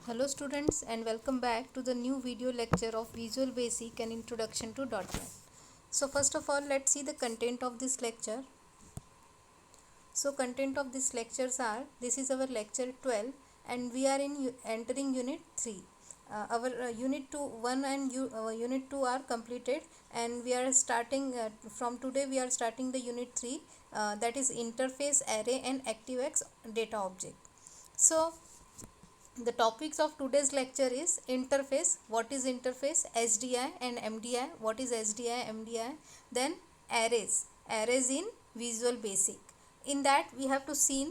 Hello students and welcome back to the new video lecture of Visual Basic and Introduction to .NET. So first of all, let's see the content of this lecture. So content of these lectures are, this is our lecture 12 and we are entering unit 3. Our unit 2 1 and unit 2 are completed and we are starting from today we are starting the unit 3, that is interface, array and ActiveX data object. So the topics of today's lecture is interface. What is interface? SDI and MDI. What is SDI, MDI? Then arrays in Visual Basic. In that we have to see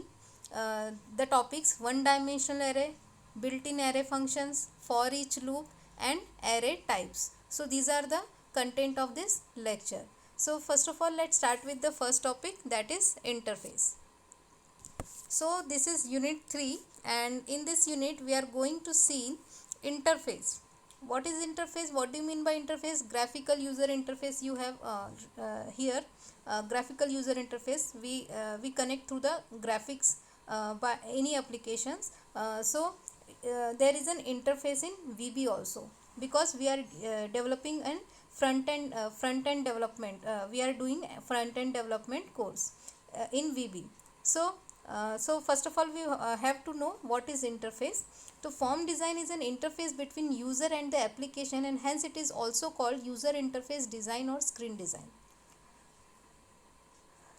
the topics one dimensional array, built-in array functions, for each loop and array types. So these are the content of this lecture. So first of all, let's start with the first topic, that is interface. So this is unit 3 and in this unit we are going to see interface. What is interface? What do you mean by interface? Graphical user interface you have here. Graphical user interface, we connect through the graphics by any applications. There is an interface in VB also, because we are developing an front end development. We are doing front end development course in VB. So first of all, we have to know what is interface. So form design is an interface between user and the application, and hence it is also called user interface design or screen design.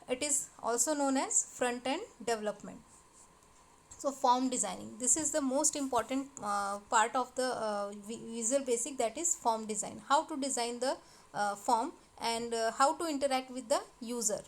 It is also known as front end development. So form designing, this is the most important part of the Visual Basic, that is form design. How to design the form and how to interact with the user.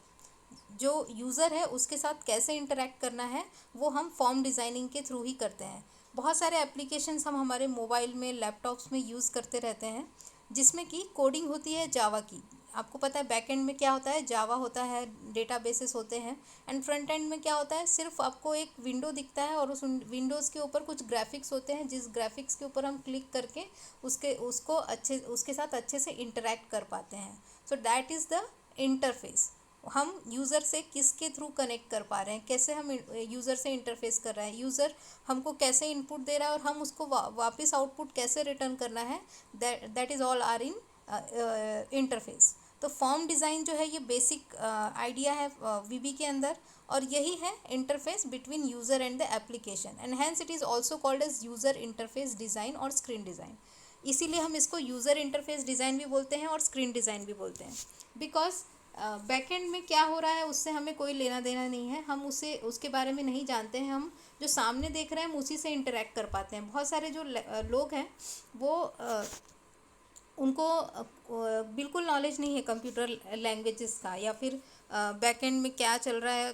जो user है उसके साथ कैसे interact करना है वो हम form designing के थ्रू ही करते हैं. बहुत सारे एप्लीकेशंस हम हमारे मोबाइल में, लैपटॉप्स में यूज़ करते रहते हैं, जिसमें कि कोडिंग होती है जावा की. आपको पता है बैक एंड में क्या होता है, जावा होता है, डेटाबेसेस होते हैं. एंड फ्रंट एंड में क्या होता है, सिर्फ आपको एक विंडो दिखता है और उस विंडोज़ के ऊपर कुछ ग्राफिक्स होते हैं, जिस ग्राफिक्स के ऊपर हम क्लिक करके उसके साथ अच्छे से इंटरेक्ट कर पाते हैं. So that is the interface. हम यूज़र से किसके थ्रू कनेक्ट कर पा रहे हैं, कैसे हम यूज़र से इंटरफेस कर रहे हैं, यूज़र हमको कैसे इनपुट दे रहा है और हम उसको वापस आउटपुट कैसे रिटर्न करना है, that is all are in interface. तो फॉर्म डिज़ाइन जो है ये बेसिक आइडिया है वीबी के अंदर, और यही है interface between user and the application, and hence it is also called as user interface design और स्क्रीन डिज़ाइन. इसीलिए हम इसको यूज़र इंटरफेस डिज़ाइन भी बोलते हैं और स्क्रीन डिज़ाइन भी बोलते हैं. बिकॉज बैकएंड में क्या हो रहा है उससे हमें कोई लेना देना नहीं है, हम उसके बारे में नहीं जानते हैं. हम जो सामने देख रहे हैं हम उसी से इंटरेक्ट कर पाते हैं. बहुत सारे जो लोग हैं वो उनको बिल्कुल नॉलेज नहीं है कंप्यूटर लैंग्वेजेस का, या फिर बैकएंड में क्या चल रहा है,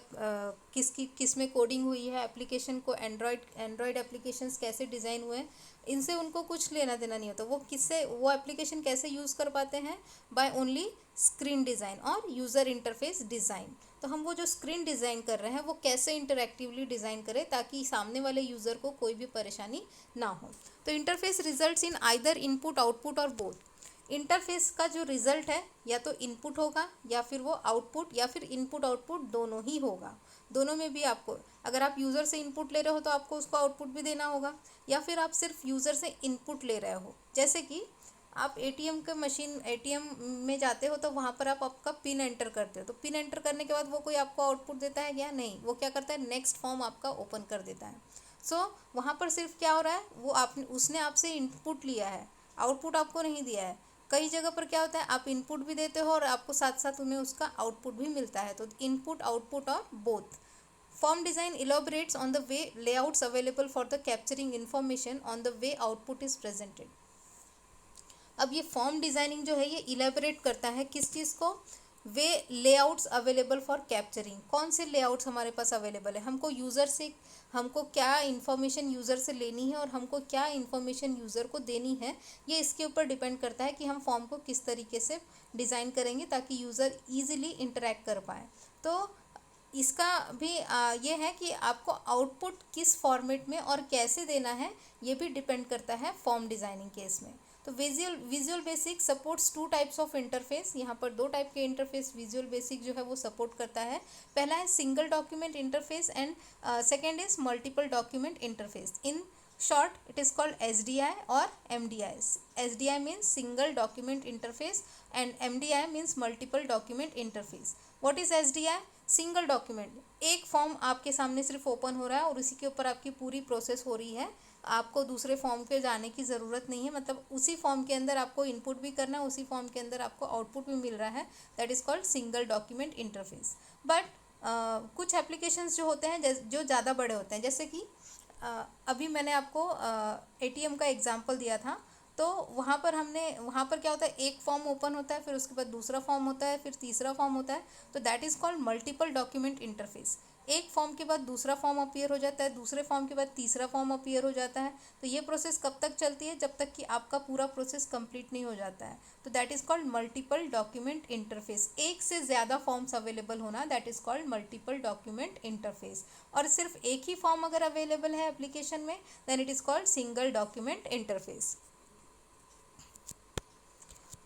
किस में कोडिंग हुई है, एप्लीकेशन को एंड्रॉयड एप्लीकेशंस कैसे डिज़ाइन हुए हैं, इनसे उनको कुछ लेना देना नहीं होता. वो एप्लीकेशन कैसे यूज़ कर पाते हैं, बाय ओनली स्क्रीन डिज़ाइन और यूज़र इंटरफेस डिज़ाइन. तो हम वो जो स्क्रीन डिज़ाइन कर रहे हैं वो कैसे इंटरैक्टिवली डिज़ाइन करें ताकि सामने वाले यूज़र को कोई भी परेशानी ना हो. तो interface results in either input, output और बोथ. इंटरफेस का जो रिज़ल्ट है या तो इनपुट होगा या फिर वो आउटपुट, या फिर इनपुट आउटपुट दोनों ही होगा. दोनों में भी आपको, अगर आप यूज़र से इनपुट ले रहे हो तो आपको उसको आउटपुट भी देना होगा, या फिर आप सिर्फ यूज़र से इनपुट ले रहे हो. जैसे कि आप एटीएम में जाते हो तो वहाँ पर आप आपका पिन एंटर करते हो, तो पिन एंटर करने के बाद वो कोई आपको आउटपुट देता है क्या? नहीं. वो क्या करता है, नेक्स्ट फॉर्म आपका ओपन कर देता है. वहाँ पर सिर्फ क्या हो रहा है, उसने आपसे इनपुट लिया है, आउटपुट आपको नहीं दिया है. कई जगह पर क्या होता है, आप इनपुट भी देते हो और आपको साथ साथ उन्हें उसका आउटपुट भी मिलता है. तो इनपुट, आउटपुट और both. Form design elaborates on the way layouts available for the capturing information on the way output is presented. अब ये फॉर्म डिज़ाइनिंग जो है ये इलेबोरेट करता है किस चीज़ को, वे लेआउट्स अवेलेबल फॉर कैप्चरिंग. कौन से लेआउट्स हमारे पास अवेलेबल है, हमको क्या इन्फॉर्मेशन यूज़र से लेनी है और हमको क्या इन्फॉर्मेशन यूज़र को देनी है, ये इसके ऊपर डिपेंड करता है कि हम फॉर्म को किस तरीके से डिज़ाइन करेंगे ताकि यूज़र ईजिली इंटरेक्ट कर पाए. तो इसका भी ये है कि आपको आउटपुट किस फॉर्मेट में और कैसे देना है, ये भी डिपेंड करता है फॉर्म डिज़ाइनिंग केस में. तो visual basic supports 2 types of interface. यहाँ पर 2 टाइप के इंटरफेस विजुअल बेसिक जो है वो सपोर्ट करता है. पहला है single document interface and second is multiple document interface. In short it is called SDI or MDI. SDI means single document interface and MDI means multiple document interface. What is SDI? Single document, एक form आपके सामने सिर्फ open हो रहा है और उसी के ऊपर आपकी पूरी प्रोसेस हो रही है, आपको दूसरे फॉर्म पे जाने की ज़रूरत नहीं है, मतलब उसी फॉर्म के अंदर आपको इनपुट भी करना है, उसी फॉर्म के अंदर आपको आउटपुट भी मिल रहा है, that is called single document interface. But कुछ एप्लीकेशंस जो होते हैं जो ज़्यादा बड़े होते हैं, जैसे कि अभी मैंने आपको ATM का एग्जांपल दिया था, तो वहाँ पर क्या होता है, एक फॉर्म ओपन होता है, फिर उसके बाद दूसरा फॉर्म होता है, फिर तीसरा फॉर्म होता है, तो that is called multiple document interface. एक फॉर्म के बाद दूसरा फॉर्म अपीयर हो जाता है, दूसरे फॉर्म के बाद तीसरा फॉर्म अपीयर हो जाता है. तो ये प्रोसेस कब तक चलती है? जब तक कि आपका पूरा प्रोसेस कंप्लीट नहीं हो जाता है. तो that is called multiple document interface. एक से ज़्यादा फॉर्म्स अवेलेबल होना, that is called multiple document interface. और सिर्फ एक ही फॉर्म अगर अवेलेबल है एप्लीकेशन में, then it is called single document interface.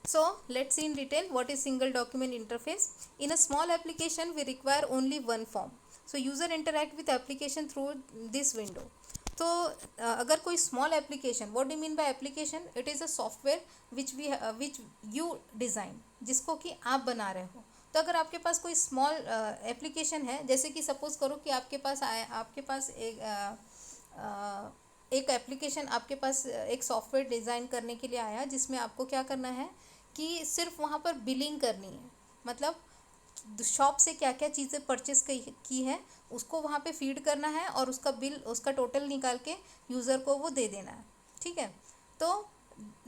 So let's see in detail what is single document interface. In a small application we require only one form. So user interact with application through this window. तो अगर कोई small application, what do mean by application? It is a software which you design, जिसको कि आप बना रहे हो. तो अगर आपके पास कोई स्मॉल एप्लीकेशन है, जैसे कि सपोज करो कि आपके पास एक एप्लीकेशन आपके पास एक सॉफ्टवेयर डिज़ाइन करने के लिए आया, जिसमें आपको क्या करना है कि सिर्फ वहाँ पर बिलिंग करनी है, मतलब शॉप से क्या क्या चीज़ें परचेस की है उसको वहाँ पे फीड करना है और उसका बिल, उसका टोटल निकाल के यूज़र को वो दे देना है. ठीक है, तो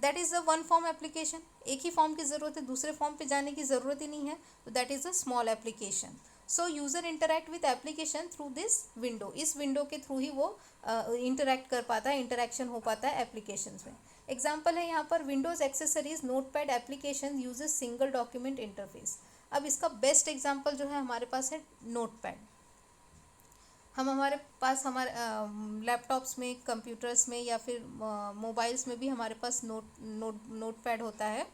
that is a one form application. एक ही फॉर्म की ज़रूरत है, दूसरे फॉर्म पे जाने की ज़रूरत ही नहीं है, तो that is a small application. So user interact with application through this window. इस विंडो के थ्रू ही वो इंटरैक्ट कर पाता है, इंटरैक्शन हो पाता है एप्लीकेशन में. एग्जाम्पल है यहाँ पर, Windows accessories notepad application uses single document interface. अब इसका बेस्ट एग्जाम्पल जो है हमारे पास है नोटपैड. हमारे लैपटॉप्स में, कंप्यूटर्स में या फिर मोबाइल्स में भी हमारे पास नोटपैड होता है.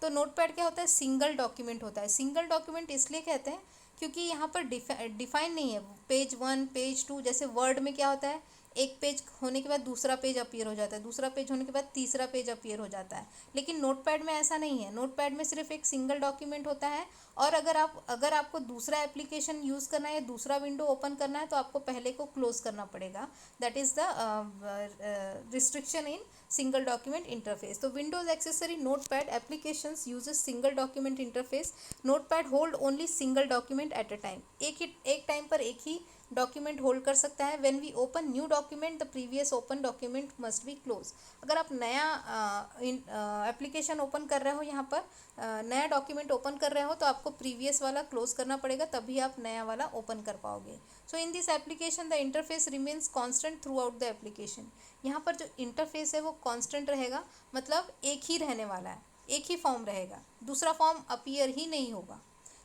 तो नोटपैड क्या होता है? सिंगल डॉक्यूमेंट होता है. सिंगल डॉक्यूमेंट इसलिए कहते हैं क्योंकि यहाँ पर डिफाइन नहीं है पेज 1 पेज 2. जैसे वर्ड में क्या होता है, एक पेज होने के बाद दूसरा पेज अपीयर हो जाता है, दूसरा पेज होने के बाद तीसरा पेज अपीयर हो जाता है. लेकिन नोटपैड में ऐसा नहीं है. नोटपैड में सिर्फ एक सिंगल डॉक्यूमेंट होता है. और अगर आपको दूसरा एप्लीकेशन यूज़ करना है या दूसरा विंडो ओपन करना है, तो आपको पहले को क्लोज करना पड़ेगा. That is the restriction in single document interface. तो Windows accessory Notepad applications uses single document interface. Notepad hold only single document at a time. एक टाइम पर एक ही डॉक्यूमेंट होल्ड कर सकता है. When we open new document the previous open document must be close. अगर आप नया एप्लीकेशन ओपन कर रहे हो, यहाँ पर नया डॉक्यूमेंट ओपन कर रहे हो, तो आपको प्रीवियस वाला क्लोज करना पड़ेगा, तभी आप नया वाला ओपन कर पाओगे. So in this application the interface remains constant throughout the application. यहाँ पर जो इंटरफेस है वो कॉन्स्टेंट रहेगा, मतलब एक ही रहने वाला है, एक ही फॉर्म रहेगा, दूसरा फॉर्म अपीयर ही नहीं होगा.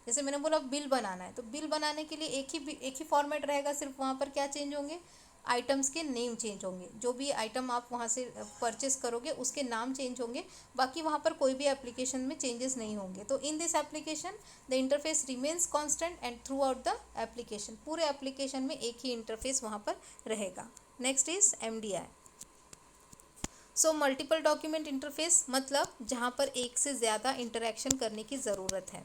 जैसे मैंने बोला बिल बनाना है, तो बिल बनाने के लिए एक ही फॉर्मेट रहेगा, सिर्फ वहाँ पर क्या चेंज होंगे, आइटम्स के नेम चेंज होंगे. जो भी आइटम आप वहाँ से परचेस करोगे उसके नाम चेंज होंगे, बाकी वहाँ पर कोई भी एप्लीकेशन में चेंजेस नहीं होंगे. तो इन this application the interface remains constant and through out the application. पूरे एप्लीकेशन में एक ही इंटरफेस वहाँ पर रहेगा. Next is MDI. So multiple document interface मतलब जहाँ पर एक से ज़्यादा इंटरेक्शन करने की ज़रूरत है.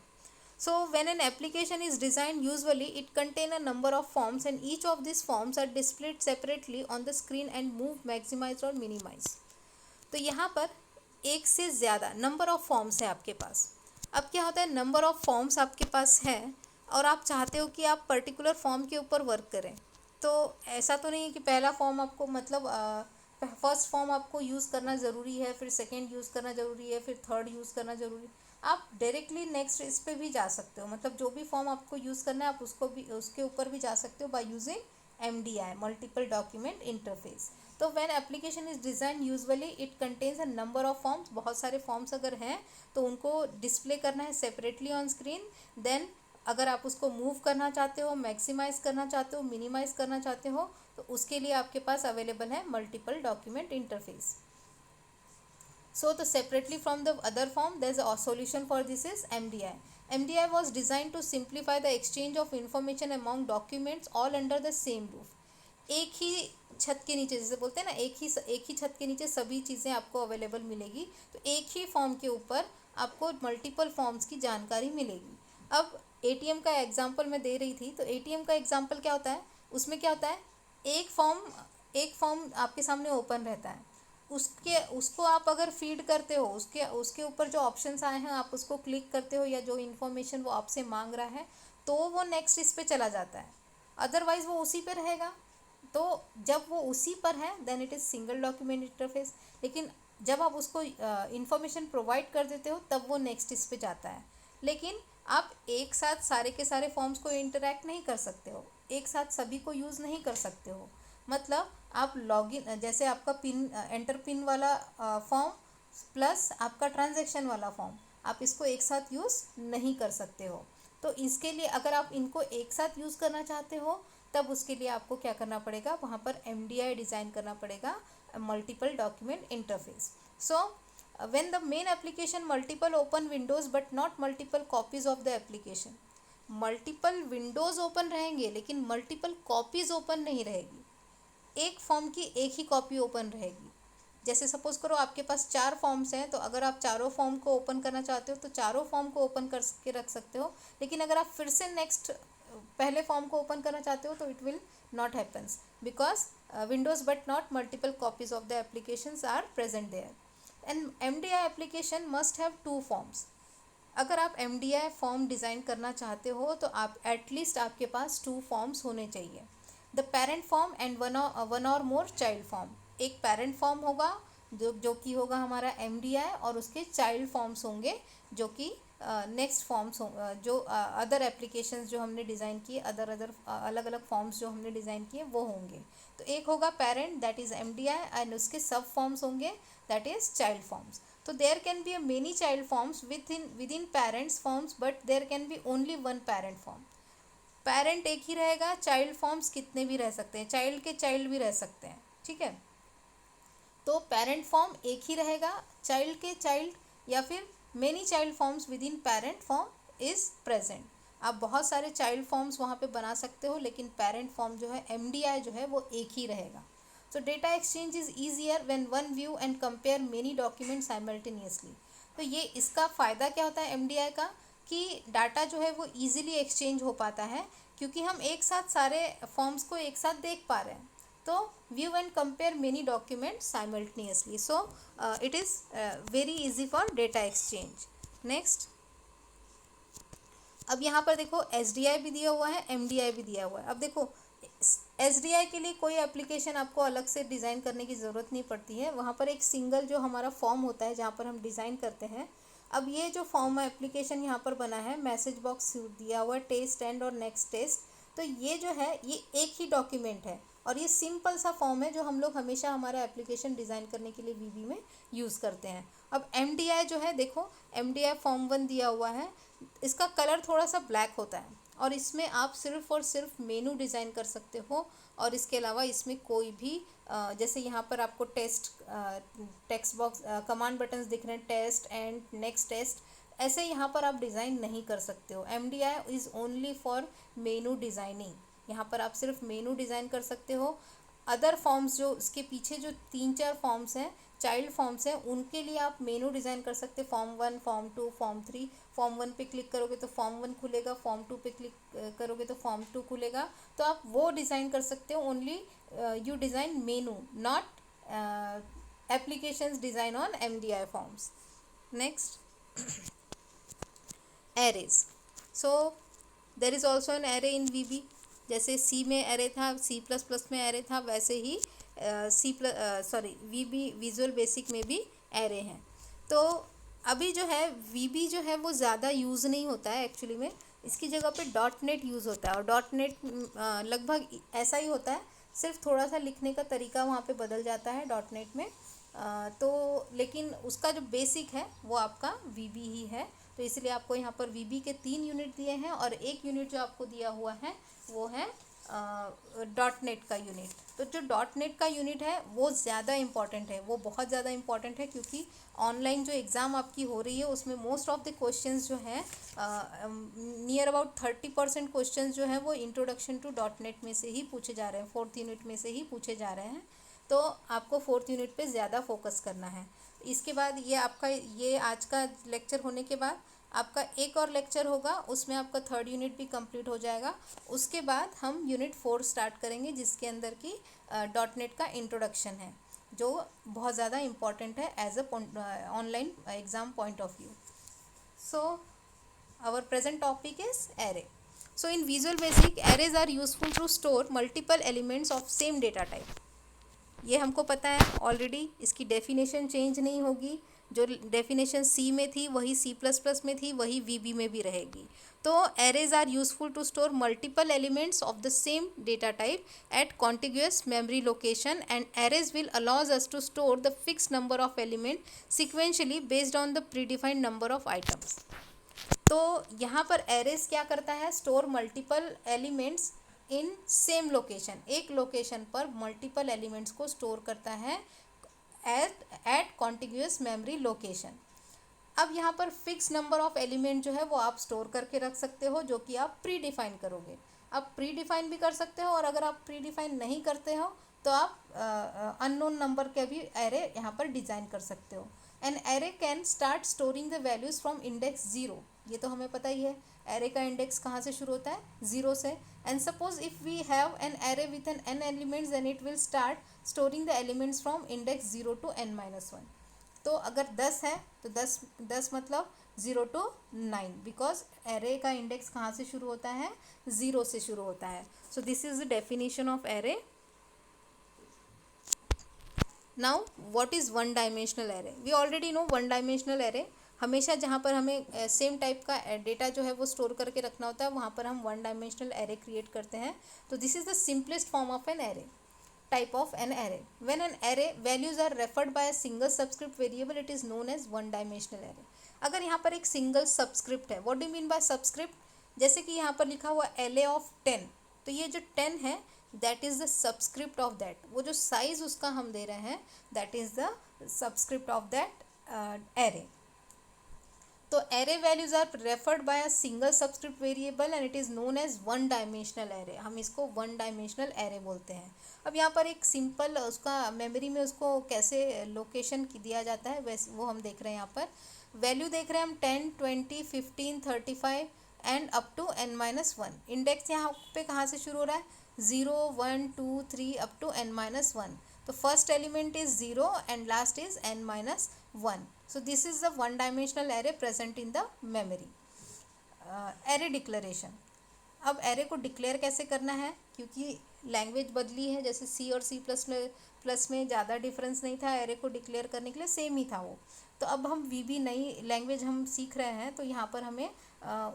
So when an application is designed, usually it contain a number of forms and each of these forms are displayed separately on the screen and move, maximize और minimize. तो यहाँ पर एक से ज़्यादा नंबर ऑफ़ फॉर्म्स है आपके पास. अब क्या होता है, नंबर ऑफ़ फॉर्म्स आपके पास है और आप चाहते हो कि आप पर्टिकुलर फॉर्म के ऊपर वर्क करें. तो ऐसा तो नहीं है कि पहला फॉर्म आपको, मतलब फर्स्ट फॉर्म आपको यूज़ करना ज़रूरी है, फिर सेकेंड यूज़ करना ज़रूरी है, फिर थर्ड यूज़ करना ज़रूरी है. आप डायरेक्टली नेक्स्ट इस पे भी जा सकते हो, मतलब जो भी फॉर्म आपको यूज़ करना है आप उसके ऊपर भी जा सकते हो by using MDI, multiple document interface. तो when application is design usually it contains a number of forms. बहुत सारे फॉर्म्स अगर हैं तो उनको डिस्प्ले करना है सेपरेटली ऑन स्क्रीन. देन अगर आप उसको मूव करना चाहते हो, मैक्सिमाइज करना चाहते हो, मिनिमाइज करना चाहते हो, तो उसके लिए आपके पास अवेलेबल है multiple document interface. So the separately from the other form, there is a solution for this is MDI. MDI was designed to simplify the exchange of information among documents all under the same roof. एक ही छत के नीचे, जैसे बोलते हैं ना, एक ही छत के नीचे सभी चीज़ें आपको अवेलेबल मिलेगी, तो एक ही फॉर्म के ऊपर आपको मल्टीपल फॉर्म्स की जानकारी मिलेगी। अब एटीएम का एग्जांपल मैं दे रही थी, तो एटीएम का एग्जांपल क्या होता है, उसमें क्या होता है, एक फॉर्म आपके सामने ओपन रहता है, उसको आप अगर फीड करते हो, उसके ऊपर जो ऑप्शंस आए हैं आप उसको क्लिक करते हो, या जो इन्फॉर्मेशन वो आपसे मांग रहा है, तो वो नेक्स्ट इस पे चला जाता है, अदरवाइज वो उसी पे रहेगा। तो जब वो उसी पर है then it is single document interface, लेकिन जब आप उसको इंफॉर्मेशन प्रोवाइड कर देते हो तब वो नेक्स्ट इस पे जाता है। लेकिन आप एक साथ सारे के सारे फॉर्म्स को इंटरैक्ट नहीं कर सकते हो, एक साथ सभी को यूज़ नहीं कर सकते हो। मतलब आप लॉगिन, जैसे आपका पिन, एंटर पिन वाला फॉर्म प्लस आपका ट्रांजैक्शन वाला फॉर्म, आप इसको एक साथ यूज़ नहीं कर सकते हो। तो इसके लिए अगर आप इनको एक साथ यूज़ करना चाहते हो तब उसके लिए आपको क्या करना पड़ेगा, वहाँ पर MDI डिज़ाइन करना पड़ेगा, multiple document interface. So when the main application multiple open windows but not multiple copies of the application, multiple Windows open रहेंगे लेकिन मल्टीपल कॉपीज़ ओपन नहीं रहेगी, एक फॉर्म की एक ही कॉपी ओपन रहेगी। जैसे सपोज करो आपके पास 4 फॉर्म्स हैं, तो अगर आप चारों फॉर्म को ओपन करना चाहते हो तो चारों फॉर्म को ओपन करके रख सकते हो, लेकिन अगर आप फिर से नेक्स्ट पहले फॉर्म को ओपन करना चाहते हो तो it will not happens, because windows but not multiple copies of the applications are present there. And MDI application must have 2 forms. अगर आप MDI फॉर्म डिज़ाइन करना चाहते हो तो आप एटलीस्ट आपके पास 2 फॉर्म्स होने चाहिए, the parent form and one और मोर चाइल्ड फॉर्म। एक पेरेंट फॉर्म होगा जो कि होगा हमारा MDI, और उसके चाइल्ड फॉर्म्स होंगे जो कि नेक्स्ट फॉर्म्स जो अदर एप्लीकेशंस जो हमने डिज़ाइन किए, अलग अलग फॉर्म्स जो हमने डिज़ाइन किए वो होंगे। तो एक होगा parent that is MDI, and उसके सब फॉर्म्स होंगे दैट इज़ चाइल्ड फॉर्म्स। तो there can be many child forms within parents forms, but there can be only one parent form. Parent एक ही रहेगा, चाइल्ड फॉर्म्स कितने भी रह सकते हैं, चाइल्ड के चाइल्ड भी रह सकते हैं, ठीक है। तो पेरेंट फॉर्म एक ही रहेगा, चाइल्ड के चाइल्ड, या फिर many child forms with in parent form is present. आप बहुत सारे चाइल्ड फॉर्म्स वहाँ पे बना सकते हो, लेकिन पेरेंट फॉर्म जो है MDI जो है वो एक ही रहेगा। सो data exchange is easier when one view and compare many document simultaneously. तो ये इसका फ़ायदा क्या होता है MDI का, कि डाटा जो है वो ईजिली एक्सचेंज हो पाता है, क्योंकि हम एक साथ सारे फॉर्म्स को एक साथ देख पा रहे हैं। तो view and compare many document simultaneously, so it is very easy for data exchange. Next, अब यहाँ पर देखो SDI भी दिया हुआ है, MDI भी दिया हुआ है। अब देखो SDI के लिए कोई एप्लीकेशन आपको अलग से डिज़ाइन करने की ज़रूरत नहीं पड़ती है, वहाँ पर एक सिंगल जो हमारा फॉर्म होता है जहाँ पर हम डिज़ाइन करते हैं। अब ये जो फॉर्म एप्लीकेशन यहाँ पर बना है, मैसेज बॉक्स दिया हुआ है, टेस्ट एंड और नेक्स्ट टेस्ट, तो ये जो है ये एक ही डॉक्यूमेंट है, और ये सिंपल सा फॉर्म है जो हम लोग हमेशा हमारा एप्लीकेशन डिज़ाइन करने के लिए VB में यूज़ करते हैं। अब MDI जो है, देखो MDI फॉर्म 1 दिया हुआ है, इसका कलर थोड़ा सा ब्लैक होता है, और इसमें आप सिर्फ और सिर्फ मेनू डिज़ाइन कर सकते हो, और इसके अलावा इसमें कोई भी जैसे यहाँ पर आपको टेक्स्ट बॉक्स कमांड बटन्स दिख रहे हैं, टेस्ट एंड नेक्स्ट टेस्ट, ऐसे यहाँ पर आप डिज़ाइन नहीं कर सकते हो। MDI is only for menu designing, यहाँ पर आप सिर्फ मेनू डिज़ाइन कर सकते हो। अदर फॉर्म्स जो इसके पीछे जो 3-4 फॉर्म्स हैं, चाइल्ड फॉर्म्स हैं, उनके लिए आप मेनू डिज़ाइन कर सकते हैं, फॉर्म 1, फॉर्म 2, फॉर्म 3। फॉर्म 1 पे क्लिक करोगे तो फॉर्म 1 खुलेगा, फॉर्म 2 पे क्लिक करोगे तो फॉर्म 2 खुलेगा। तो आप वो डिज़ाइन कर सकते हो, only you design menu, not applications design on MDI forms. Next, arrays. So there is also an array in VB। जैसे C में एरे था, C++ में एरे था, वैसे ही VB विजुअल बेसिक में भी एरे हैं। तो अभी जो है VB जो है वो ज़्यादा यूज़ नहीं होता है एक्चुअली में, इसकी जगह पे .NET यूज़ होता है, और .NEट लगभग ऐसा ही होता है, सिर्फ थोड़ा सा लिखने का तरीका वहाँ पे बदल जाता है .NEट में। तो लेकिन उसका जो बेसिक है वो आपका VB ही है। तो इसलिए आपको यहाँ पर VB के 3 यूनिट दिए हैं, और एक यूनिट जो आपको दिया हुआ है वो है डॉट नेट का यूनिट। तो जो डॉट नेट का यूनिट है वो ज़्यादा इम्पॉर्टेंट है, वो बहुत ज़्यादा इम्पॉर्टेंट है, क्योंकि ऑनलाइन जो एग्ज़ाम आपकी हो रही है उसमें मोस्ट ऑफ द क्वेश्चंस जो हैं, नियर अबाउट 30% क्वेश्चंस जो हैं वो इंट्रोडक्शन टू डॉट नेट में से ही पूछे जा रहे हैं, 4th यूनिट में से ही पूछे जा रहे हैं। तो आपको 4th यूनिट पे ज़्यादा फोकस करना है। इसके बाद ये आज का लेक्चर होने के बाद आपका एक और लेक्चर होगा, उसमें आपका 3rd यूनिट भी कंप्लीट हो जाएगा। उसके बाद हम यूनिट 4 स्टार्ट करेंगे, जिसके अंदर की डॉट नेट का इंट्रोडक्शन है, जो बहुत ज़्यादा इम्पॉर्टेंट है as a online exam point of view. So our present topic is array. So in Visual Basic, arrays are useful to store multiple elements of same data type. ये हमको पता है ऑलरेडी, इसकी डेफिनेशन चेंज नहीं होगी। जो definition सी में थी वही C++ में थी, वही VB में भी रहेगी। तो arrays are useful to store multiple elements of the same data type at contiguous memory location, and arrays will allows us to store the fix number of element sequentially based on the predefined number of items. तो यहाँ पर arrays क्या करता है, store multiple elements in same location, एक location पर multiple elements को store करता है एट कॉन्टिग्यूअस मेमोरी लोकेशन। अब यहाँ पर फिक्स नंबर ऑफ एलिमेंट जो है वो आप स्टोर करके रख सकते हो, जो कि आप प्री डिफाइन करोगे। आप प्री डिफाइन भी कर सकते हो, और अगर आप प्री डिफाइन नहीं करते हो तो आप अननोन नंबर के भी एरे यहाँ पर डिज़ाइन कर सकते हो। An array can start storing the values from index 0, ये तो हमें पता ही है, एरे का इंडेक्स कहाँ से शुरू होता है, 0 से। And suppose if we have an array with an n elements, then it will start storing the elements from index 0 to n-1। तो अगर 10 है तो 10 मतलब 0 to 9, बिकॉज एरे का इंडेक्स कहाँ से शुरू होता है, 0 से शुरू होता है। So this is the definition of array. Now what is one dimensional array? We already know one dimensional array. हमेशा जहाँ पर हमें सेम टाइप का डेटा जो है वो स्टोर करके रखना होता है, वहाँ पर हम वन डायमेंशनल एरे क्रिएट करते हैं। तो this is the simplest form of an array, type of an array. When an array values are referred by a single subscript variable, it is known as one dimensional array. अगर यहाँ पर एक single subscript है, what do you mean by subscript? जैसे कि यहाँ पर लिखा हुआ LA of 10, तो ये जो 10 है that is the subscript of that, वो जो साइज उसका हम दे रहे हैं that is the subscript of that array. तो array values are referred by a single subscript variable and it is known as one dimensional array. हम इसको one dimensional array बोलते हैं। अब यहाँ पर एक सिंपल उसका मेमोरी में उसको कैसे लोकेशन दिया जाता है वैसे वो हम देख रहे हैं। यहाँ पर वैल्यू देख रहे हैं हम 10, 20, 15, 35 and up to n-1। Index यहाँ पे कहाँ से शुरू हो रहा है, 0, 1, 2, 3 अप टू n-1। तो first element is 0 and last is n-1। So this is the one dimensional array present in the memory. Array declaration. अब एरे को डिक्लेयर कैसे करना है, क्योंकि लैंग्वेज बदली है, जैसे C और C++ में ज़्यादा डिफरेंस नहीं था एरे को डिक्लेयर करने के लिए, सेम ही था वो। तो अब हम VB नई लैंग्वेज हम सीख रहे हैं, तो यहाँ पर हमें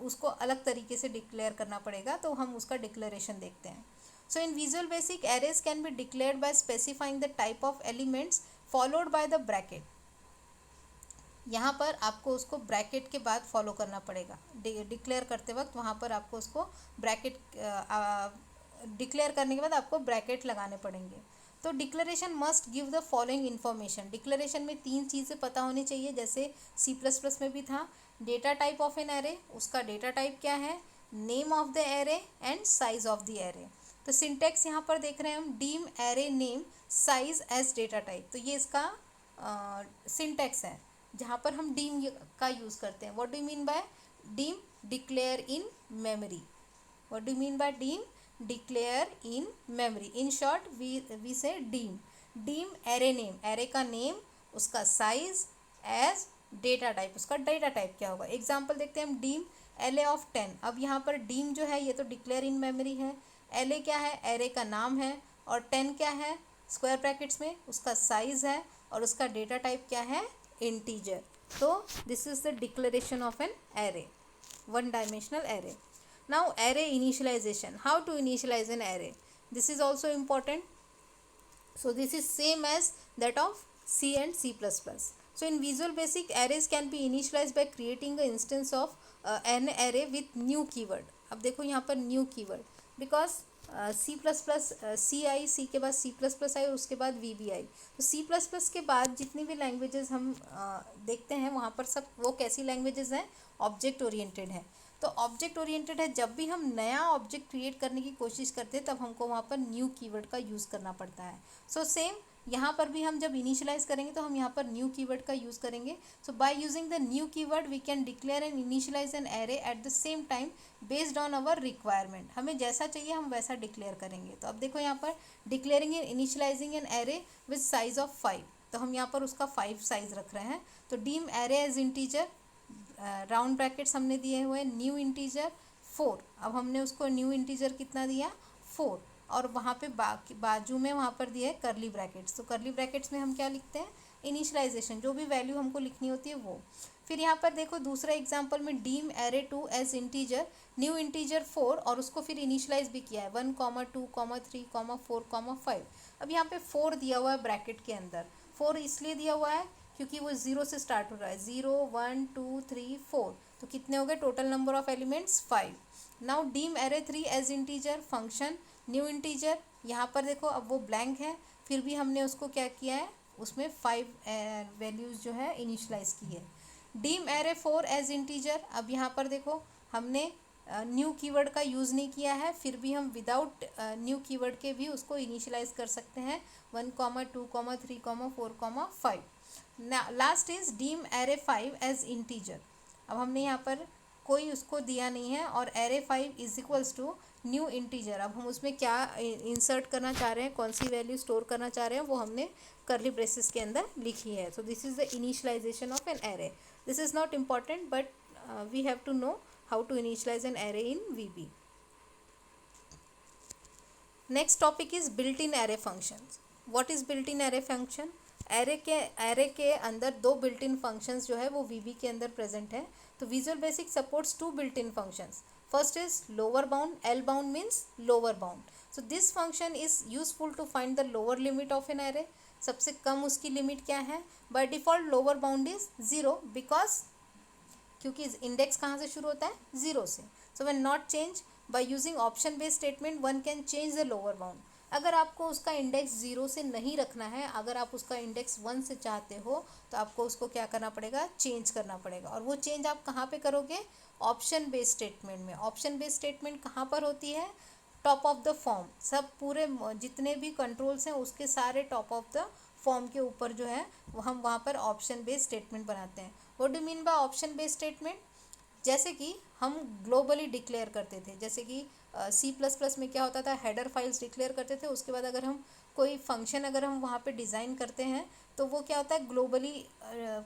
उसको अलग तरीके से डिक्लेयर करना पड़ेगा। तो हम उसका डिक्लेरेशन देखते हैं। So in Visual Basic, arrays can be declared by specifying the type of elements followed by the bracket. यहाँ पर आपको उसको ब्रैकेट के बाद फॉलो करना पड़ेगा। डिक्लेयर करते वक्त वहाँ पर आपको उसको ब्रैकेट डिक्लेयर करने के बाद आपको ब्रैकेट लगाने पड़ेंगे। तो declaration must give the following information. Declaration में 3 चीज़ें पता होनी चाहिए, जैसे C++ में भी था। Data type of an array, उसका डेटा टाइप क्या है, name of the array and size of the array. तो सिंटेक्स यहाँ पर देख रहे हैं हम, dim array name size as data type. तो ये इसका सिंटेक्स है, जहाँ पर हम डीम का यूज़ करते हैं। What do you mean by dim? Declare in memory. What do you mean by dim? Declare in memory. In short we say dim. Dim array name, array का नेम, उसका size as data type, उसका data type क्या होगा। Example देखते हैं हम, deem LA of 10। अब यहाँ पर डीम जो है ये तो डिक्लेयर इन मेमोरी है। LA क्या है, एरे का नाम है, और 10 क्या है, स्क्वायर ब्रैकेट्स में उसका साइज है, और उसका डेटा टाइप क्या है, इंटीजर। तो this is the declaration of an array, one dimensional array. Now array initialization, how to initialize an array, this is also important. So this is same as that of C and C++. So in Visual Basic, arrays can be initialized by creating an instance of an array with new keyword. अब देखो यहाँ पर new keyword, because C plus plus C I, C के बाद सी plus plus आई, उसके बाद we B I. तो सी plus plus के बाद जितनी भी लैंग्वेजेस हम देखते हैं वहाँ पर सब वो कैसी लैंग्वेजेस हैं, ऑब्जेक्ट ओरिएंटेड है। तो ऑब्जेक्ट ओरिएंटेड है, जब भी हम नया ऑब्जेक्ट क्रिएट करने की कोशिश करते हैं तब हमको वहाँ पर न्यू कीवर्ड का यूज़ करना पड़ता है। सो सेम यहाँ पर भी हम जब इनिशियलाइज करेंगे तो हम यहाँ पर न्यू कीवर्ड का यूज़ करेंगे। So by using the new keyword we can declare and initialise an array at the same time based on our requirement. हमें जैसा चाहिए हम वैसा डिक्लेयर करेंगे। तो अब देखो यहाँ पर declaring and initialising an array with size of 5, तो हम यहाँ पर उसका 5 साइज रख रहे हैं। तो dim array as integer, round brackets हमने दिए हुए हैं, न्यू इंटीजर 4। अब हमने उसको न्यू इंटीजर कितना दिया, 4, और वहाँ पे बाजू में वहाँ पर दिया है करली ब्रैकेट्स। तो करली ब्रैकेट्स में हम क्या लिखते हैं, इनिशियलाइजेशन, जो भी वैल्यू हमको लिखनी होती है वो। फिर यहाँ पर देखो दूसरा एग्जांपल में dim array 2 as integer, new integer 4, और उसको फिर इनिशियलाइज भी किया है 1, 2, 3, 4, 5। अब यहाँ पे 4 दिया हुआ है ब्रैकेट के अंदर। 4 इसलिए दिया हुआ है क्योंकि वो 0 से स्टार्ट हो रहा है, 0, 1, 2, 3, 4। तो कितने हो गए total number of elements, 5। Now dim array 3 as integer function new integer, यहाँ पर देखो अब वो ब्लैंक है, फिर भी हमने उसको क्या किया है, उसमें 5 वैल्यूज़ जो है इनिशलाइज की है। डीम एरे 4 एज इंटीजर, अब यहाँ पर देखो हमने न्यू कीवर्ड का यूज़ नहीं किया है, फिर भी हम विदाउट न्यू कीवर्ड के भी उसको इनिशियलाइज कर सकते हैं 1, 2, 3, 4, 5। Last is dim array 5 as integer. अब हमने यहाँ पर कोई उसको दिया नहीं है, और array 5 is equals to new integer. अब हम उसमें क्या इंसर्ट करना चाह रहे हैं, कौन सी वैल्यू स्टोर करना चाह रहे हैं, वो हमने करली ब्रेसेस के अंदर लिखी है। So this is the initialization of an array. This is not important, but we have to know how to initialize an array in VB. Next topic is built-in array functions. What is built-in array function? array के अंदर 2 built-in functions जो है वो VB के अंदर present है। तो Visual Basic supports 2 built-in functions. First is lower bound. L bound means lower bound. So this function is useful to find the lower limit of an array. सबसे कम उसकी limit क्या है? By default lower bound is 0 because क्योंकि index कहाँ से शुरू होता है, 0 से। So when not change by using option based statement one can change the lower bound. अगर आपको उसका इंडेक्स 0 से नहीं रखना है, अगर आप उसका इंडेक्स 1 से चाहते हो तो आपको उसको क्या करना पड़ेगा, चेंज करना पड़ेगा। और वो चेंज आप कहाँ पे करोगे, ऑप्शन बेस्ड स्टेटमेंट में। ऑप्शन बेस्ड स्टेटमेंट कहाँ पर होती है, टॉप ऑफ द फॉर्म। सब पूरे जितने भी कंट्रोल्स हैं उसके सारे टॉप ऑफ द फॉर्म के ऊपर जो है वो हम वहाँ पर ऑप्शन बेस्ड स्टेटमेंट बनाते हैं। What do mean by option based statement? जैसे कि हम ग्लोबली डिक्लेयर करते थे, जैसे कि सी प्लस प्लस में क्या होता था, हेडर फाइल्स डिक्लेयर करते थे, उसके बाद अगर हम कोई फंक्शन अगर हम वहाँ पे डिज़ाइन करते हैं तो वो क्या होता है, ग्लोबली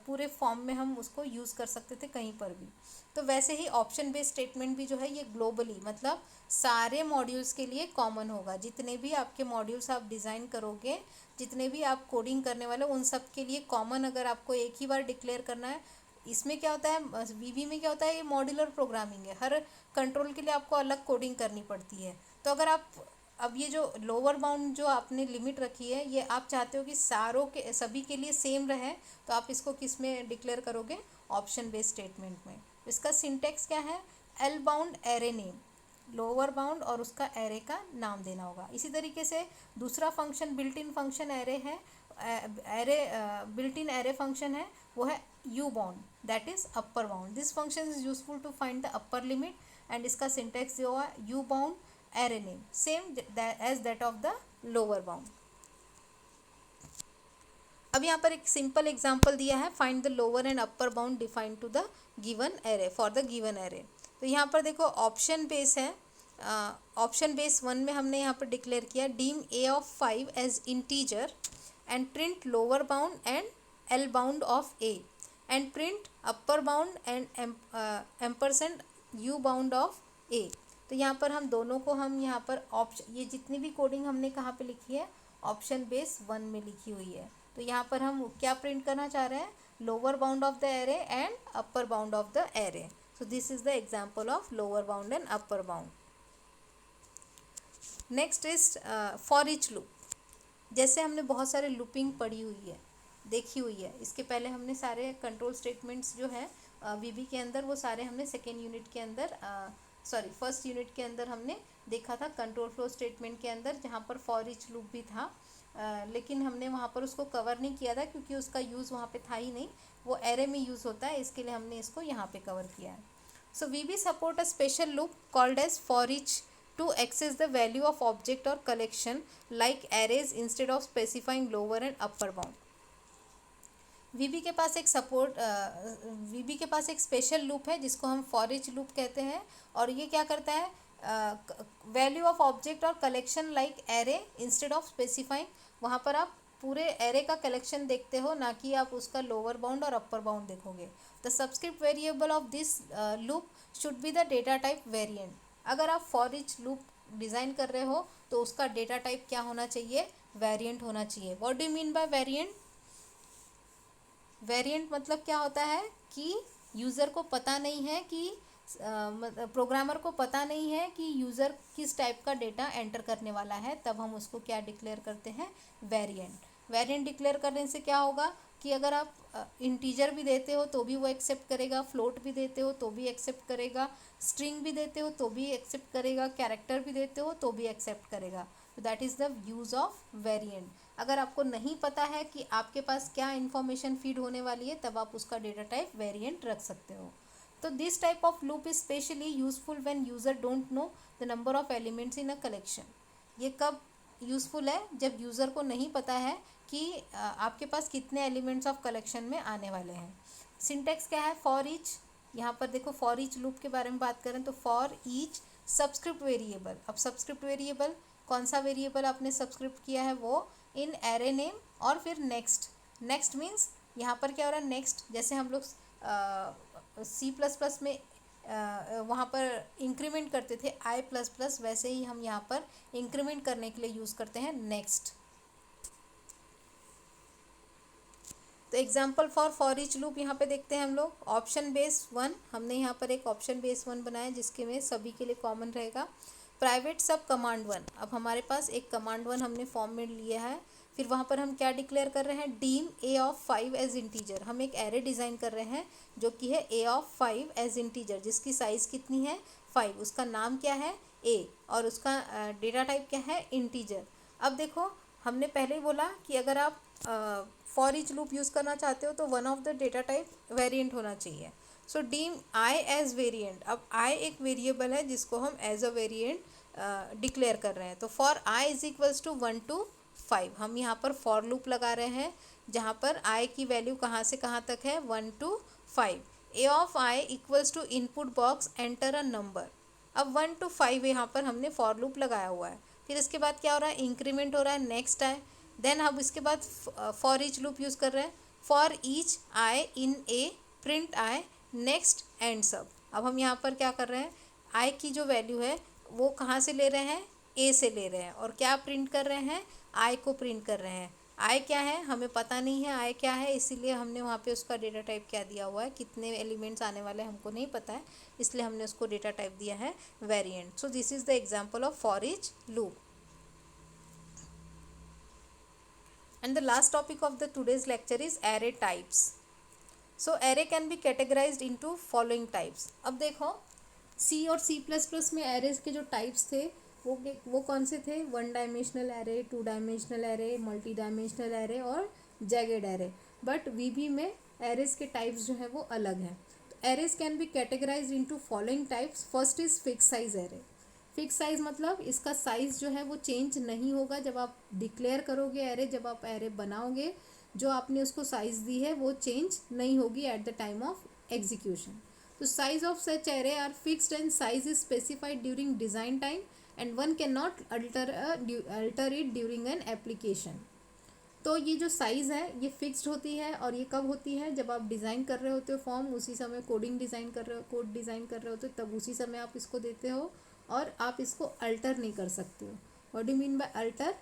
पूरे फॉर्म में हम उसको यूज़ कर सकते थे कहीं पर भी। तो वैसे ही ऑप्शन बेस्ड स्टेटमेंट भी जो है ये ग्लोबली, मतलब सारे मॉड्यूल्स के लिए कॉमन होगा। जितने भी आपके मॉड्यूल्स आप डिज़ाइन करोगे, जितने भी आप कोडिंग करने वाले उन सब के लिए कॉमन अगर आपको एक ही बार डिक्लेयर करना है। इसमें क्या होता है, वीबी में क्या होता है, ये मॉड्यूलर प्रोग्रामिंग है, हर कंट्रोल के लिए आपको अलग कोडिंग करनी पड़ती है। तो अगर आप अब ये जो लोअर बाउंड जो आपने लिमिट रखी है, ये आप चाहते हो कि सारों के सभी के लिए सेम रहे, तो आप इसको किस में डिक्लेयर करोगे, ऑप्शन बेस्ड स्टेटमेंट में। इसका सिंटेक्स क्या है, L bound array name, lower bound और उसका एरे का नाम देना होगा। इसी तरीके से दूसरा function built in function array है, बिल्ट इन एरे फंक्शन है, वो है U bound, that is upper bound. This function is useful to find the upper limit, and इसका सिंटेक्स जो है U bound array name, same as that of the lower bound. अब यहाँ पर एक सिंपल एग्जांपल दिया है, find the lower and upper bound defined to the given array, for the given array. तो यहाँ पर देखो ऑप्शन बेस है, ऑप्शन बेस 1 में हमने यहाँ पर डिक्लेयर किया dim A of 5 as integer and print lower bound and L bound of A and print upper bound and ampersand U bound of A. तो यहाँ पर हम दोनों को हम यहाँ पर ऑप्शन, ये जितनी भी कोडिंग हमने कहाँ पे लिखी है, ऑप्शन बेस 1 में लिखी हुई है। तो यहाँ पर हम क्या प्रिंट करना चाह रहे हैं, lower bound of the array and upper bound of the array. So this is the example of lower bound and upper bound. Next is for each loop. जैसे हमने बहुत सारे लूपिंग पढ़ी हुई है, देखी हुई है, इसके पहले हमने सारे कंट्रोल स्टेटमेंट्स जो है वीबी के अंदर, वो सारे हमने सेकेंड यूनिट के अंदर फर्स्ट यूनिट के अंदर हमने देखा था कंट्रोल फ्लो स्टेटमेंट के अंदर, जहाँ पर फॉर ईच लूप भी था, लेकिन हमने वहाँ पर उसको कवर नहीं किया था क्योंकि उसका यूज़ वहाँ पे था ही नहीं, वो एरे में यूज़ होता है, इसके लिए हमने इसको यहाँ पे कवर किया है। So we be support a special loop called as for each to access the value of object और collection like arrays instead of specifying lower and upper bound. VB के पास एक वीबी के पास एक स्पेशल लूप है जिसको हम फॉर ईच लूप कहते हैं, और ये क्या करता है, वैल्यू ऑफ ऑब्जेक्ट और collection like array instead of specifying, वहाँ पर आप पूरे एरे का कलेक्शन देखते हो, ना कि आप उसका लोअर बाउंड और अपर बाउंड देखोगे। The subscript variable of this loop should be the data type variant. अगर आप फॉर ईच लूप डिज़ाइन कर रहे हो तो उसका डेटा टाइप क्या होना चाहिए, वेरिएंट होना चाहिए। What do you mean bye variant? Variant मतलब क्या होता है कि यूज़र को पता नहीं है कि प्रोग्रामर को पता नहीं है कि यूज़र किस टाइप का डेटा एंटर करने वाला है, तब हम उसको क्या डिक्लेयर करते हैं, वेरिएंट। वेरिएंट डिक्लेयर करने से क्या होगा कि अगर आप इंटीजर भी देते हो तो भी वो एक्सेप्ट करेगा, फ्लोट भी देते हो तो भी एक्सेप्ट करेगा, स्ट्रिंग भी देते हो तो भी एक्सेप्ट करेगा, कैरेक्टर भी देते हो तो भी एक्सेप्ट करेगा। तो that is the use of variant. अगर आपको नहीं पता है कि आपके पास क्या इन्फॉर्मेशन फीड होने वाली है, तब आप उसका डेटा टाइप वेरिएंट रख सकते हो। तो this type of loop is specially useful when user don't know the number of elements in a collection. ये कब यूज़फुल है, जब यूज़र को नहीं पता है कि आपके पास कितने एलिमेंट्स ऑफ कलेक्शन में आने वाले हैं। सिंटेक्स क्या है, फॉर ईच। यहाँ पर देखो फॉर ईच लूप के बारे में बात करें तो फॉर ईच सब्सक्रिप्ट वेरिएबल। अब सब्सक्रिप्ट वेरिएबल कौन सा वेरिएबल आपने सब्सक्रिप्ट किया है, वो इन एरे नेम और फिर नेक्स्ट। नेक्स्ट मीन्स यहाँ पर क्या हो रहा है, नेक्स्ट जैसे हम लोग C++ में वहाँ पर इंक्रीमेंट करते थे I++, वैसे ही हम यहाँ पर इंक्रीमेंट करने के लिए यूज़ करते हैं नेक्स्ट। तो एग्जाम्पल फॉर ईच लूप यहाँ पे देखते हैं हम लोग। ऑप्शन बेस 1, हमने यहाँ पर एक ऑप्शन बेस 1 बनाया जिसके में सभी के लिए कॉमन रहेगा। प्राइवेट सब कमांड 1, अब हमारे पास एक कमांड 1 हमने फॉर्म में लिया है। फिर वहाँ पर हम क्या डिक्लेयर कर रहे हैं, dim A of 5 as integer. हम एक एरे डिज़ाइन कर रहे हैं जो कि है ए ऑफ 5 एज इंटीजर, जिसकी साइज़ कितनी है, 5। उसका नाम क्या है, ए, और उसका डेटा टाइप क्या है, इंटीजर। अब देखो हमने पहले ही बोला कि अगर आप फॉर ईच लूप यूज़ करना चाहते हो तो one of the data type variant होना चाहिए। सो डीम आई एज वेरिएंट। अब आई एक वेरिएबल है जिसको हम एज अ वेरिएंट डिक्लेयर कर रहे हैं। तो for I is equals to 1 to 5, हम यहाँ पर फॉर लूप लगा रहे हैं जहाँ पर आई की वैल्यू कहाँ से कहाँ तक है, 1 to 5। A of I equals to input box enter a number. अब 1 to 5 यहाँ पर हमने फॉर लूप लगाया हुआ है। फिर इसके बाद क्या हो रहा है, इंक्रीमेंट हो रहा है, नेक्स्ट है। देन अब इसके बाद फॉर ईच लूप यूज़ कर रहे हैं, for each I in A print I next and सब। अब हम यहाँ पर क्या कर रहे हैं, आई की जो वैल्यू है वो कहाँ से ले रहे हैं, ए से ले रहे हैं, और क्या प्रिंट कर रहे हैं, आई को प्रिंट कर रहे हैं। आई क्या है हमें पता नहीं है, आई क्या है, इसीलिए हमने वहाँ पे उसका डेटा टाइप क्या दिया हुआ है, कितने एलिमेंट्स आने वाले हैं हमको नहीं पता है, इसलिए हमने उसको डेटा टाइप दिया है variant. So this is the example of for each loop. And the last topic of the today's lecture is array types. So array can be categorized into following types. अब देखो C और C++ में arrays के जो types थे वो कौन से थे, 1 dimensional array, 2 dimensional array, multi dimensional array और jagged array। बट VB में arrays के types जो है वो अलग हैं। तो arrays can be categorized into following types. First is fixed size array. Fix size मतलब इसका साइज़ जो है वो चेंज नहीं होगा जब आप डिक्लेयर करोगे एरे, जब आप एरे बनाओगे जो आपने उसको साइज़ दी है वो चेंज नहीं होगी at the time of execution. So size of such array are fixed and size is specified during design time and one can not alter it during an application. तो ये जो साइज़ है ये fixed होती है, और ये कब होती है, जब आप डिज़ाइन कर रहे होते हो फॉर्म, उसी समय कोडिंग डिज़ाइन कर रहे हो, कोड डिज़ाइन कर रहे होते हो, तब उसी समय आप इसको देते हो और आप इसको अल्टर नहीं कर सकते हो। What do mean by alter?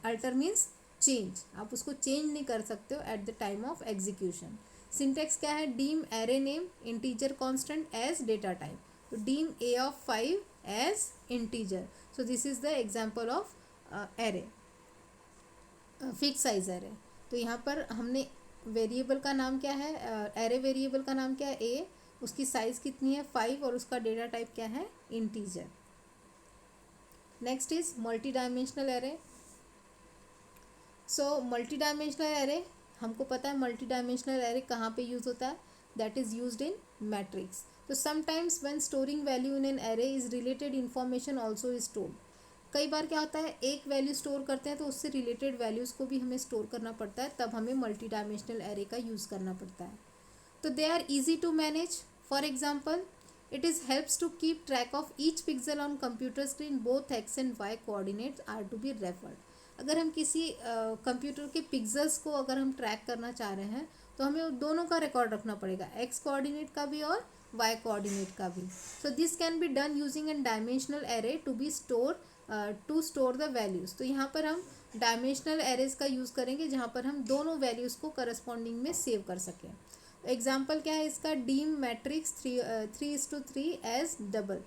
Alter means change, आप उसको चेंज नहीं कर सकते हो at the time of execution. Syntax क्या है, dim array name integer constant as data type. तो dim A of 5 as integer. So this is the example of array, fix size array. तो यहाँ पर हमने वेरिएबल का नाम क्या है, एरे वेरिएबल का नाम क्या है, ए, उसकी साइज़ कितनी है 5, और उसका डेटा टाइप क्या है, integer. Next is multi dimensional array. So multi dimensional array, हमको पता है मल्टी डायमेंशनल एरे कहाँ पे यूज़ होता है, that is used in matrix. So sometimes when storing value in an array is related information also is stored. कई बार क्या होता है, एक वैल्यू स्टोर करते हैं तो उससे रिलेटेड वैल्यूज़ को भी हमें स्टोर करना पड़ता है, तब हमें मल्टी डायमेंशनल एरे का यूज़ करना पड़ता है. तो they are easy to manage. For example, it is helps to keep track of each pixel on computer screen. Both x and y coordinates are to be referred. अगर हम किसी computer के pixels को अगर हम ट्रैक करना चाह रहे हैं तो हमें दोनों का रिकॉर्ड रखना पड़ेगा, x कोऑर्डिनेट का भी और y कोऑर्डिनेट का भी. So this can be done using an dimensional array to be store the values. तो यहाँ पर हम डायमेंशनल एरेज का यूज़ करेंगे जहाँ पर हम दोनों वैल्यूज़ को करस्पॉन्डिंग में सेव कर सकें. एग्जाम्पल क्या है इसका, डीम मैट्रिक्स 3:3 एज डबल.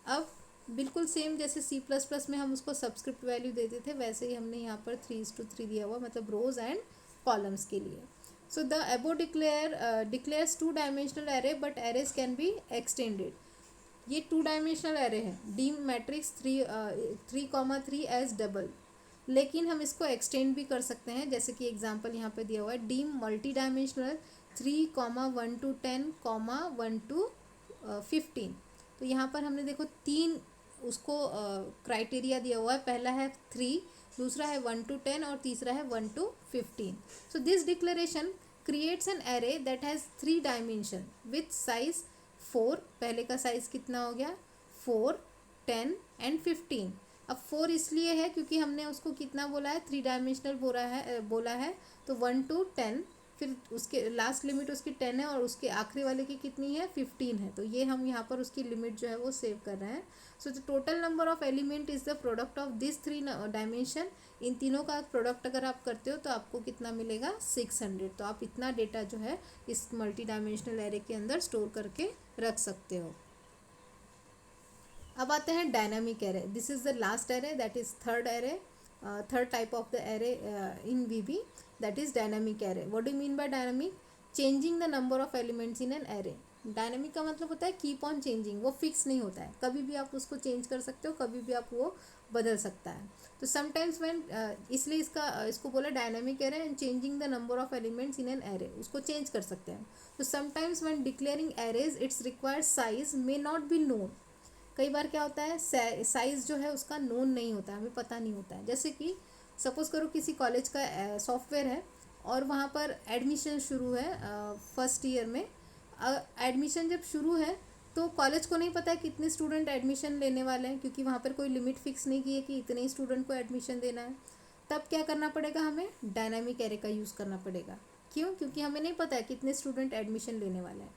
अब बिल्कुल सेम जैसे C++ में हम उसको सबस्क्रिप्ट वैल्यू देते थे, वैसे ही हमने यहाँ पर 3:3 दिया हुआ, मतलब रोज एंड कॉलम्स के लिए. So the above declares 2 dimensional array but arrays can be extended. ये 2 डायमेंशनल एरे है, डीम मैट्रिक्स 3:3 एज डबल, लेकिन हम इसको एक्सटेंड भी कर सकते हैं. जैसे कि एग्जाम्पल यहाँ पे दिया हुआ है, deem multi dimensional 3, 1 to 10, 1 to 15. तो यहाँ पर हमने देखो 3 उसको क्राइटेरिया दिया हुआ है. पहला है 3, दूसरा है 1 to 10 और तीसरा है 1 to 15. So this declaration creates an array that has 3 dimension with size 4. पहले का साइज कितना हो गया, 4, 10 एंड 15. अब 4 इसलिए है क्योंकि हमने उसको कितना बोला है, 3 डायमेंशनल बोला है. तो 1 to 10, फिर उसके लास्ट लिमिट उसकी 10 है और उसके आखिरी वाले की कितनी है, 15 है. तो ये हम यहाँ पर उसकी लिमिट जो है वो सेव कर रहे हैं. So the total number of element is the product of this 3 dimension. इन तीनों का प्रोडक्ट अगर आप करते हो तो आपको कितना मिलेगा, 600. तो आप इतना डेटा जो है इस मल्टी डायमेंशनल एरे के अंदर स्टोर करके रख सकते हो. अब आते हैं dynamic array. This is the last array, that is third type of the array in VB, that is dynamic array. What do you mean by dynamic? Changing the number of elements in an array. Dynamic का मतलब होता है keep on changing, वो fix नहीं होता है, कभी भी आप उसको चेंज कर सकते हो, कभी भी आप वो बदल सकता है. तो समटाइम्स व्हेन, इसलिए इसको बोला dynamic array. And changing the number of elements in an array, उसको चेंज कर सकते हैं. तो sometimes when declaring arrays it's required size may not be known. कई बार क्या होता है, साइज जो है उसका नोन नहीं होता, हमें पता नहीं होता है. जैसे कि सपोज़ करो किसी कॉलेज का सॉफ्टवेयर है और वहाँ पर एडमिशन शुरू है फर्स्ट ईयर में. एडमिशन जब शुरू है तो कॉलेज को नहीं पता है कितने स्टूडेंट एडमिशन लेने वाले हैं, क्योंकि वहाँ पर कोई लिमिट फिक्स नहीं की है कि इतने ही स्टूडेंट को एडमिशन देना है. तब क्या करना पड़ेगा, हमें डायनामिक एरे का यूज़ करना पड़ेगा. क्यों? क्योंकि हमें नहीं पता है कितने स्टूडेंट एडमिशन लेने वाले हैं.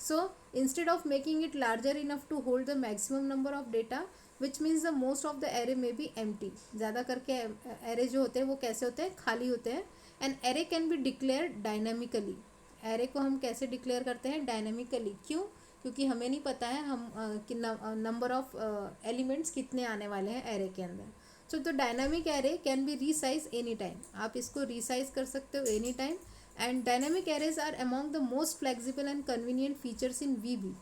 So instead of making it larger enough to hold the maximum number of data, which means the most of the array में बी एम्प्टी. ज़्यादा करके एरे जो होते हैं वो कैसे होते हैं, खाली होते हैं. And array can be declare dynamically. Array को हम कैसे डिक्लेयर करते हैं, डायनामिकली. क्यों? क्योंकि हमें नहीं पता है हम नंबर ऑफ एलिमेंट्स कितने आने वाले हैं एरे के अंदर. सो तो dynamic array can be resize any time. आप इसको रीसाइज कर सकते हो any time. And dynamic arrays are among the most flexible and convenient features in VB.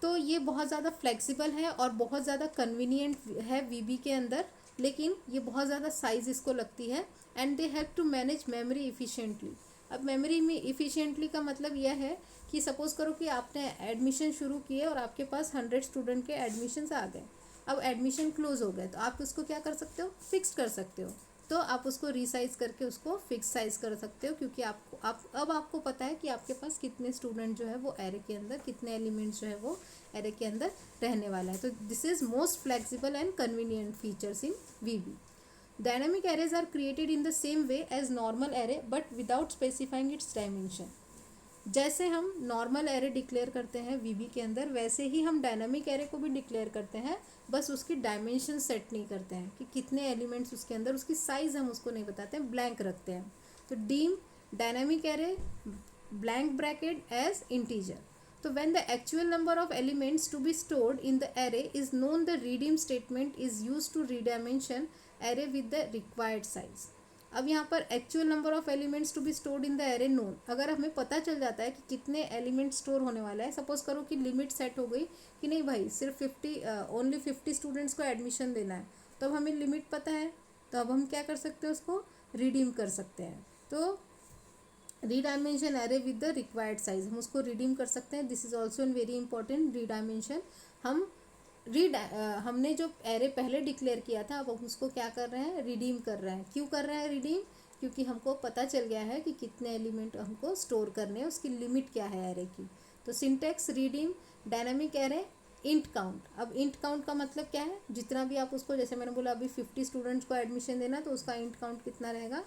तो ये बहुत ज़्यादा फ्लेक्सिबल है और बहुत ज़्यादा कन्वीनियंट है VB के अंदर, लेकिन ये बहुत ज़्यादा साइज़ इसको लगती है. And they help to manage memory efficiently. अब मेमोरी में इफ़िशिएंटली का मतलब यह है कि सपोज़ करो कि आपने एडमिशन शुरू किए और आपके पास 100 स्टूडेंट के एडमिशन्स आ गए. अब एडमिशन क्लोज हो गए तो आप उसको क्या कर सकते हो, फिक्स कर सकते हो. तो आप उसको रीसाइज करके उसको फिक्स साइज कर सकते हो, क्योंकि अब आपको पता है कि आपके पास कितने स्टूडेंट जो है वो एरे के अंदर, कितने एलिमेंट्स जो है वो एरे के अंदर रहने वाला है. तो this is most flexible and convenient features in VB. Dynamic arrays are created in the same way as normal array but without specifying its dimension. जैसे हम नॉर्मल एरे डिक्लेयर करते हैं VB के अंदर, वैसे ही हम डायनामिक एरे को भी डिक्लेयर करते हैं, बस उसकी डायमेंशन सेट नहीं करते हैं कि कितने एलिमेंट्स उसके अंदर, उसकी साइज़ हम उसको नहीं बताते हैं, ब्लैंक रखते हैं. तो dim dynamic array blank bracket as integer. So when the actual number of elements to be stored in the array is known, the redim statement is use to redimension array with the required size. अब यहाँ पर actual number of elements to be stored in the array known, अगर हमें पता चल जाता है कि कितने एलिमेंट स्टोर होने वाला है, सपोज करो कि लिमिट सेट हो गई कि नहीं भाई सिर्फ 50 ओनली 50 स्टूडेंट्स को एडमिशन देना है, तो अब हमें लिमिट पता है, तो अब हम क्या कर सकते हैं, उसको रिडीम कर सकते हैं। तो redimension array with the required size, हम उसको रिडीम कर सकते हैं। This is also an very important redimension. हम हमने जो एरे पहले डिक्लेयर किया था, अब हम उसको क्या कर रहे हैं, रिडीम कर रहे हैं। क्यों कर रहे हैं रिडीम, क्योंकि हमको पता चल गया है कि कितने एलिमेंट हमको स्टोर करने हैं, उसकी लिमिट क्या है एरे की। तो syntax redim dynamic array int count. अब इंट काउंट का मतलब क्या है, जितना भी आप उसको, जैसे मैंने बोला अभी 50 स्टूडेंट्स को एडमिशन देना, तो उसका इंट काउंट कितना रहेगा,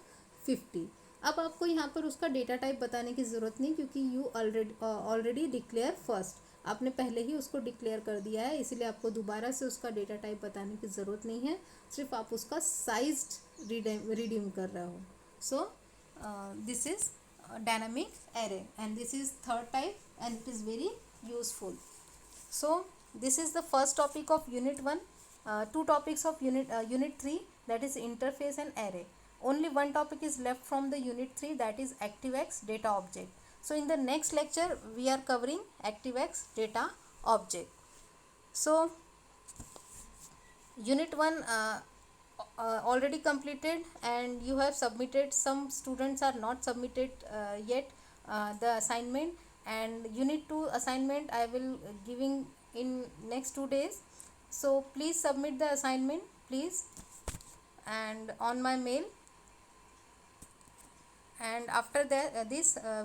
50। अब आपको यहाँ पर उसका डेटा टाइप बताने की ज़रूरत नहीं, क्योंकि यू ऑलरेडी डिक्लेयर फर्स्ट, आपने पहले ही उसको डिक्लेयर कर दिया है, इसलिए आपको दोबारा से उसका डेटा टाइप बताने की ज़रूरत नहीं है, सिर्फ आप उसका साइज रिडीम कर रहे हो। सो this is dynamic array and this is third type and it is very useful. So this is the first topic of unit 1. Two topics of unit 3, that is interface and array. Only one topic is left from the unit 3, that is ActiveX data object. So in the next lecture we are covering ActiveX data object. So unit 1 already completed and you have submitted. Some students are not submitted yet the assignment, and unit 2 assignment I will giving in next 2 days. So please submit the assignment please, and on my mail. And after that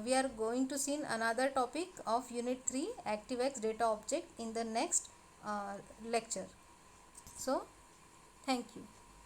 we are going to see another topic of unit 3 ActiveX data object in the next lecture. So thank you.